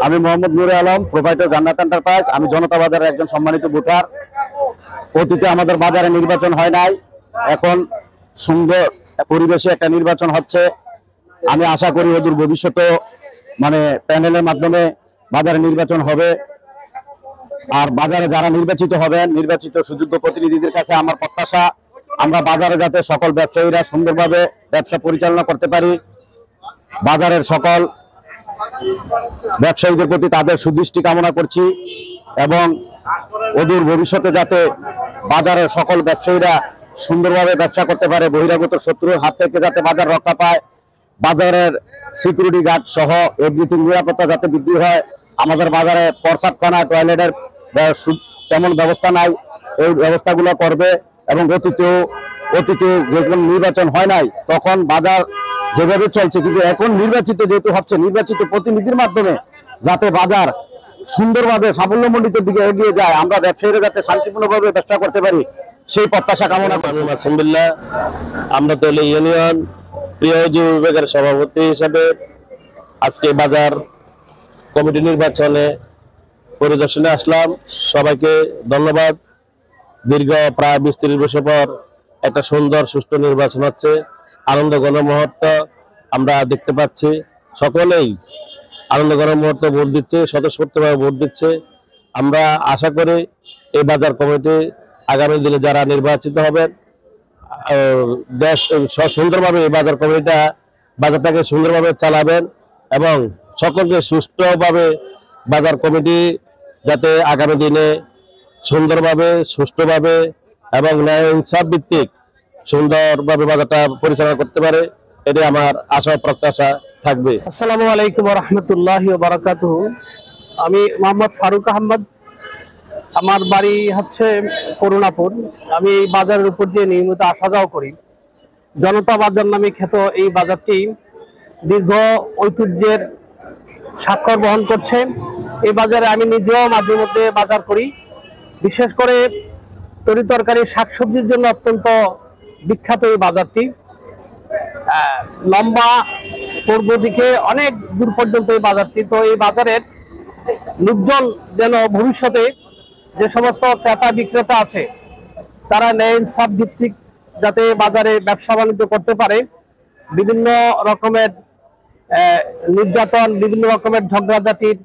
আমি মোহাম্মদ নুরে আলম, প্রোভাইডার জান্নাত এন্টারপ্রাইজ। আমি জনতা বাজারের একজন সম্মানিত ভোটার। অতীতে আমাদের বাজারে নির্বাচন হয় নাই, এখন সুন্দর পরিবেশে একটা নির্বাচন হচ্ছে। আমি আশা করি অদূর ভবিষ্যতে প্যানেলের মাধ্যমে বাজারে নির্বাচন হবে। আর বাজারে যারা নির্বাচিত হবেন, নির্বাচিত সুযোগ্য প্রতিনিধিদের কাছে আমার প্রত্যাশা, আমরা বাজারে যাতে সকল ব্যবসায়ীরা সুন্দরভাবে ব্যবসা পরিচালনা করতে পারি। বাজারের সকল ব্যবসায়ীদের প্রতি তাদের সুদৃষ্টি কামনা করছি এবং অদূর ভবিষ্যতে যাতে বাজারের সকল ব্যবসায়ীরা সুন্দরভাবে ব্যবসা করতে পারে, বহিরাগত শত্রুর হাত থেকে যাতে বাজার রক্ষা পায়, বাজারের সিকিউরিটি গার্ড সহ এভরিথিং নিরাপত্তা যাতে বৃদ্ধি হয়। আমাদের বাজারে প্রসাবখানা, টয়লেটের তেমন ব্যবস্থা নাই, এই ব্যবস্থাগুলো করবে। এবং অতীতে যখন নির্বাচন হয় নাই তখন বাজার যেভাবে চলছে, কিন্তু এখন নির্বাচিত যেহেতু হচ্ছে, নির্বাচিত প্রতিনিধির মাধ্যমে যাতে বাজার সুন্দরভাবে সাফল্যমণ্ডিতের দিকে এগিয়ে যায়, আমরা ব্যবসায়ীরা যাতে শান্তিপূর্ণভাবে ব্যবসা করতে পারি, সেই প্রত্যাশা কামনা করি। আলহামদুলিল্লাহ, আমরা তো ইউনিয়ন প্রিয় যুব বিভাগের সভাপতি হিসাবে আজকে বাজার কমিটি নির্বাচনে পরিদর্শনে আসলাম। সবাইকে ধন্যবাদ। দীর্ঘ প্রায় ২০-৩০ বছর পর একটা সুন্দর সুষ্ঠু নির্বাচন হচ্ছে, আনন্দ ঘন মুহূর্ত আমরা দেখতে পাচ্ছি। সকলেই আনন্দ ঘন মুহূর্তে ভোট দিচ্ছে, স্বতঃস্ফূর্তভাবে ভোট দিচ্ছে। আমরা আশা করি এই বাজার কমিটি আগামী দিনে যারা নির্বাচিত হবেন, দেশ সুন্দরভাবে এই বাজার কমিটিটা বাজারটাকে সুন্দরভাবে চালাবেন এবং সকলকে সুষ্ঠুভাবে বাজার কমিটি যাতে আগামী দিনে সুন্দরভাবে, সুষ্ঠুভাবে এবং ন্যায় ইনসাফ ভিত্তিক সুন্দরভাবে বাজারটা পরিচালনা করতে পারে, এটাই আমার আশা প্রত্যাশা থাকবে। আসসালামু আলাইকুম ওয়া রাহমাতুল্লাহি ওয়া বারাকাতুহু। আমি মোহাম্মদ ফারুক আহমদ, আমার বাড়ি হচ্ছে করুণাপুর। আমি এই বাজারের উপর দিয়ে নিয়মিত আসা যাওয়া করি। জনতা বাজার নামে খ্যাত এই বাজারটি দীর্ঘ ঐতিহ্যের স্বাক্ষর বহন করছে। এই বাজারে আমি নিজেও মাঝে মধ্যে বাজার করি। বিশেষ করে তরিতরকারি শাকসবজির জন্য অত্যন্ত বিখ্যাত এই বাজারটি। লম্বা পূর্ব দিকে অনেক দূর পর্যন্ত এই বাজারটি। তো এই বাজারের লোকজন যেন ভবিষ্যতে যে সমস্ত ক্রেতা বিক্রেতা আছে তারা ন্যায় ইনসাফ ভিত্তিক যাতে বাজারে ব্যবসা বাণিজ্য করতে পারে, বিভিন্ন রকমের নির্যাতন, বিভিন্ন রকমের ঝগড়াঝাটির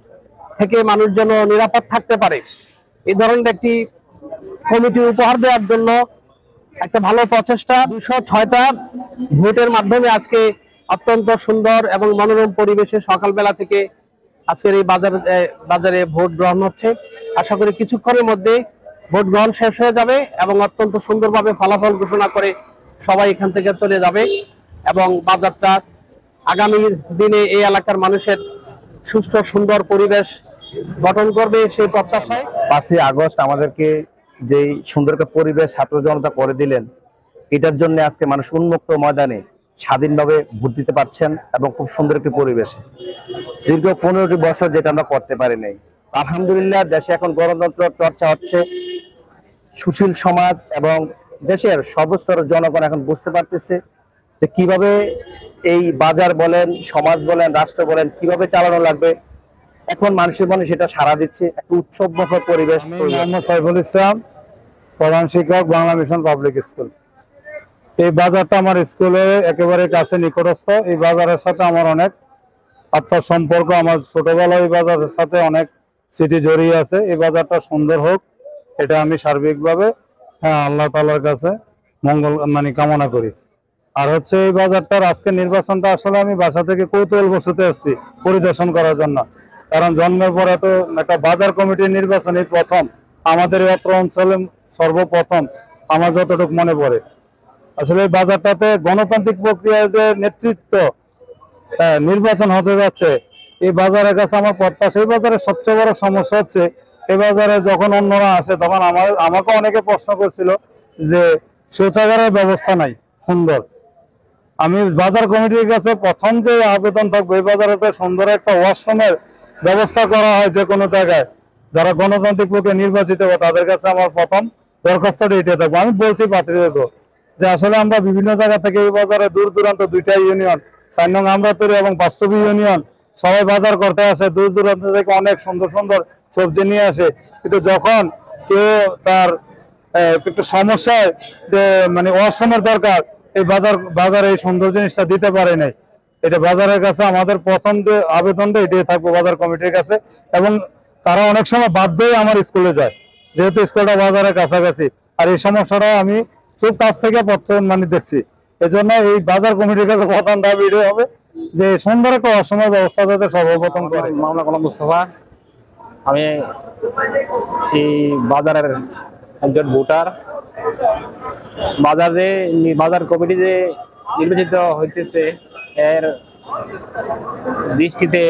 থেকে মানুষ যেন নিরাপদ থাকতে পারে, এই ধরনের একটি কমিটি উপহার দেওয়ার জন্য একটা ভালো প্রচেষ্টা। ২০৬টা ভোটের মাধ্যমে আজকে অত্যন্ত সুন্দর এবং মনোরম পরিবেশে সকালবেলা থেকে আজকের এই বাজারে ভোট গ্রহণ হচ্ছে। আশা করি কিছুক্ষণের মধ্যে ভোট গ্রহণ শেষ হয়ে যাবে এবং অত্যন্ত সুন্দরভাবে ফলাফল ঘোষণা করে সবাই এখান থেকে চলে যাবে এবং বাজারটা আগামী দিনে এই এলাকার মানুষের সুষ্ঠু সুন্দর পরিবেশ গঠন করবে সেই প্রত্যাশায়। ৫ই আগস্ট আমাদেরকে যে সুন্দর একটা পরিবেশ ছাত্র জনতা করে দিলেন, এটার জন্য আজকে মানুষ উন্মুক্ত ময়দানে স্বাধীনভাবে ভোট দিতে পারছেন এবং খুব সুন্দর একটি পরিবেশে। দীর্ঘ ১৫টি বছর যেটা আমরা করতে পারি নাই। আলহামদুলিল্লাহ, দেশে এখন গণতন্ত্র চর্চা হচ্ছে। সুশীল সমাজ এবং দেশের সর্বস্তরের জনগণ এখন বুঝতে পারতেছে যে কিভাবে এই বাজার বলেন, সমাজ বলেন, রাষ্ট্র বলেন, কিভাবে চালানো লাগবে। এখন মানুষের মনে সেটা সাড়া দিচ্ছে, একটা উৎসবমুখর পরিবেশ। মোহাম্মদ সাইফুল ইসলাম, প্রধান শিক্ষক, বাংলা মিশন পাবলিক স্কুল। এই বাজারটা আমার স্কুলের একেবারে কাছে, নিকটস্থ। এই বাজারের সাথে আমার অনেক আত্মার সম্পর্ক। আমার ছোটবেলায় এই বাজারের সাথে অনেক স্মৃতি জড়িয়ে আছে। এই বাজারটা সুন্দর হোক, এটা আমি সার্বিকভাবে আল্লাহ তাআলার কাছে মঙ্গল কামনা করি। আর হচ্ছে এই বাজারটার আজকে নির্বাচনটা আসলে আমি বাসা থেকে কৌতূহল বসতে আসছি পরিদর্শন করার জন্য। কারণ জন্মের পরে তো একটা বাজার কমিটির নির্বাচনই প্রথম আমাদের অত্র অঞ্চলে, সর্বপ্রথম আমার যতটুকু মনে পড়ে। আসলে এই বাজারটাতে গণতান্ত্রিক প্রক্রিয়ায় যে নেতৃত্ব নির্বাচন হতে যাচ্ছে, এই বাজারের কাছে আমার প্রত্যাশা। এই বাজারের সবচেয়ে বড় সমস্যা হচ্ছে, এই বাজারে যখন অন্যরা আসে তখন আমাকে অনেকে প্রশ্ন করছিল যে শৌচাগারের ব্যবস্থা নাই সুন্দর। আমি বাজার কমিটির কাছে প্রথম যে আবেদন থাকবে, এই বাজারে সুন্দর একটা ওয়াশরুমের ব্যবস্থা করা হয় যে কোনো জায়গায়, যারা গণতান্ত্রিক প্রক্রিয়া নির্বাচিত হবে তাদের কাছে আমার প্রথম দরখাস্তটা এটা থাকবে। আমি বলছি পাত্রীদেরকে যে আসলে আমরা বিভিন্ন জায়গা থেকে এই বাজারে দূর দূরান্ত 2টা ইউনিয়ন 4 নং আমরাতলী এবং বাস্তবী ইউনিয়ন সবাই বাজার করতে আসে, দূর দূরান্ত থেকে অনেক সুন্দর সুন্দর সবজি নিয়ে আসে। কিন্তু যখন কেউ তার একটু সমস্যায় যে মানে অসময়ের দরকার, এই বাজার এই সুন্দর জিনিসটা দিতে পারে নাই। এটা বাজারের কাছে আমাদের প্রথম যে আবেদনটা এটাই থাকবো বাজার কমিটির কাছে, এবং তারা অনেক সময় বাধ্যই আমার স্কুলে যায়, যেহেতু স্কুলটা বাজারের কাছাকাছি। আর এই সমস্যাটা আমি খুব কাছ থেকে মানে দেখছি। এজন্য এই বাজার কমিটির কাছে প্রথম দাবি এটাই হবে যে সুন্দর একটা অসময় ব্যবস্থা যাতে সর্বপ্রথম করে। মামলা কলম মুস্তফা, আমি এই বাজারের একজন ভোটার। বাজার কমিটি যে নির্বাচিত হইতেছে এর দৃষ্টিতে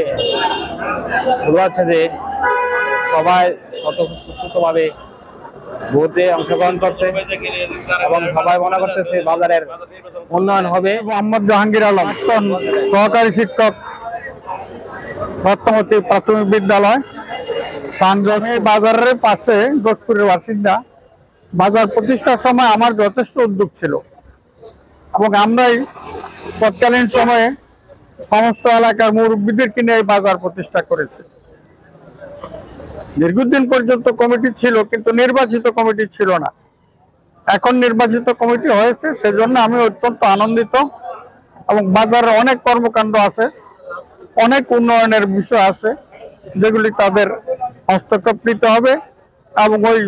বোঝা যাচ্ছে যে সবাই স্বতঃস্ফূর্তভাবে ভোটে অংশগ্রহণ করছে এবং সবাই মনে করতেছে বাজারের উন্নয়ন হবে। মোহাম্মদ জাহাঙ্গীর আলম, সহকারী শিক্ষক, রত্নমতী প্রাথমিক বিদ্যালয়, সানজস। বাজারের পাশে গোসপুরের বাসিন্দা। বাজার প্রতিষ্ঠার সময় আমার যথেষ্ট উদ্যোগ ছিল এবং আমরাই তৎকালীন সময়ে সমস্ত এলাকার মুরব্বীদের কিনে এই বাজার প্রতিষ্ঠা করেছি। দীর্ঘদিন পর্যন্ত কমিটি ছিল, কিন্তু নির্বাচিত কমিটি ছিল না। এখন নির্বাচিত কমিটি হয়েছে, সেজন্য আমি অত্যন্ত আনন্দিত। এবং বাজারে অনেক কর্মকাণ্ড আছে, অনেক উন্নয়নের বিষয় আছে, যেগুলি তাদের হস্তক্ষেপ নিতে হবে এবং ওই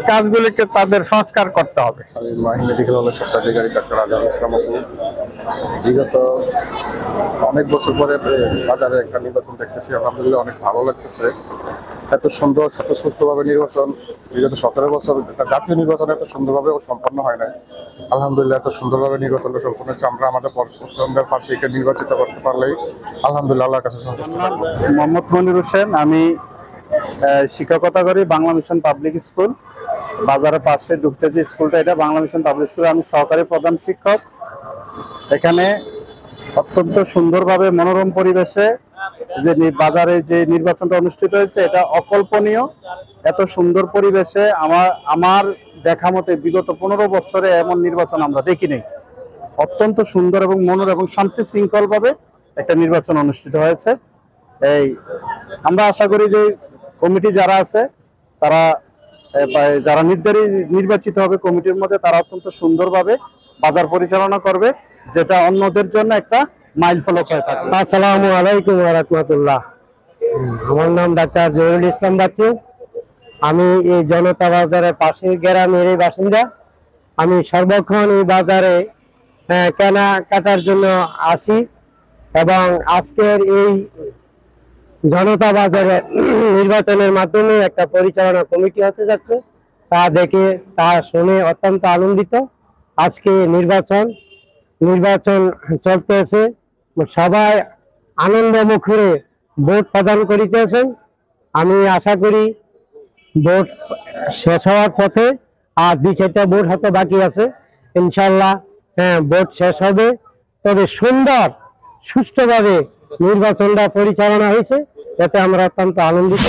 কাজগুলিকে তাদের সংস্কার করতে হবে। আমি মাহি মেডিকেল কলেজ স্বত্বাধিকারী ডাক্তার আজহার ইসলাম আপু। বিগত অনেক বছর পরে বাজারে একটা নির্বাচন দেখতেছি, আলহামদুলিল্লাহ অনেক ভালো লাগতেছে। এত সুন্দর স্বতঃস্ফূর্তভাবে নির্বাচন বিগত 17 বছর জাতীয় নির্বাচন এত সুন্দরভাবে সম্পন্ন হয় নাই। আলহামদুলিল্লাহ এত সুন্দরভাবে নির্বাচনটা সম্পন্ন হচ্ছে। আমরা আমাদের পছন্দের প্রার্থীকে নির্বাচিত করতে পারলেই আলহামদুলিল্লাহ আল্লাহর কাছে সন্তুষ্ট থাকবো। মোহাম্মদ মনির হোসেন, আমি শিক্ষকতা করি বাংলা মিশন পাবলিক স্কুল। বাজারের পাশে ঢুকতে যে স্কুলটা, এটা বাংলা মিশন পাবলিক স্কুল। আমি সহকারী প্রধান শিক্ষক। এখানে অত্যন্ত সুন্দরভাবে মনোরম পরিবেশে যে বাজারে যে নির্বাচনটা অনুষ্ঠিত হয়েছে, এটা অকল্পনীয়। এত সুন্দর পরিবেশে আমার দেখা মতে বিগত 15 বছরে এমন নির্বাচন আমরা দেখিনি। অত্যন্ত সুন্দর এবং মনোরম এবং শান্তি শৃঙ্খল ভাবে একটা নির্বাচন অনুষ্ঠিত হয়েছে। আমরা আশা করি যে কমিটি যারা আছে, তারা যারা নির্বাচিত হবে কমিটির মধ্যে, তারা অত্যন্ত সুন্দরভাবে বাজার পরিচালনা করবে, যেটা অন্যদের জন্য একটা মাইল ফলক হয়ে থাকবে। আসসালামু আলাইকুম ওয়া রাহমাতুল্লাহ। আমার নাম ডাক্তার জহিরুল ইসলাম বাচ্চু। আমি এই জনতা বাজারের পাশের গ্রামের বাসিন্দা। আমি সর্বক্ষণ এই বাজারে কেনাকাটার জন্য আসি এবং আজকের এই জনতা বাজারে নির্বাচনের মাধ্যমে একটা পরিচালনা কমিটি হতে যাচ্ছে, তা দেখে তা শুনে অত্যন্ত আনন্দিত। আজকে নির্বাচন চলতেছে, সবাই আনন্দ মুখরে ভোট প্রদান করিতেছেন। আমি আশা করি ভোট শেষ হওয়ার পথে, আর 2-4টা ভোট হয়তো বাকি আছে, ইনশাল্লাহ ভোট শেষ হবে। তবে সুন্দর সুষ্ঠুভাবে নির্বাচনটা পরিচালনা হয়েছে, এতে আমরা অত্যন্ত আনন্দিত।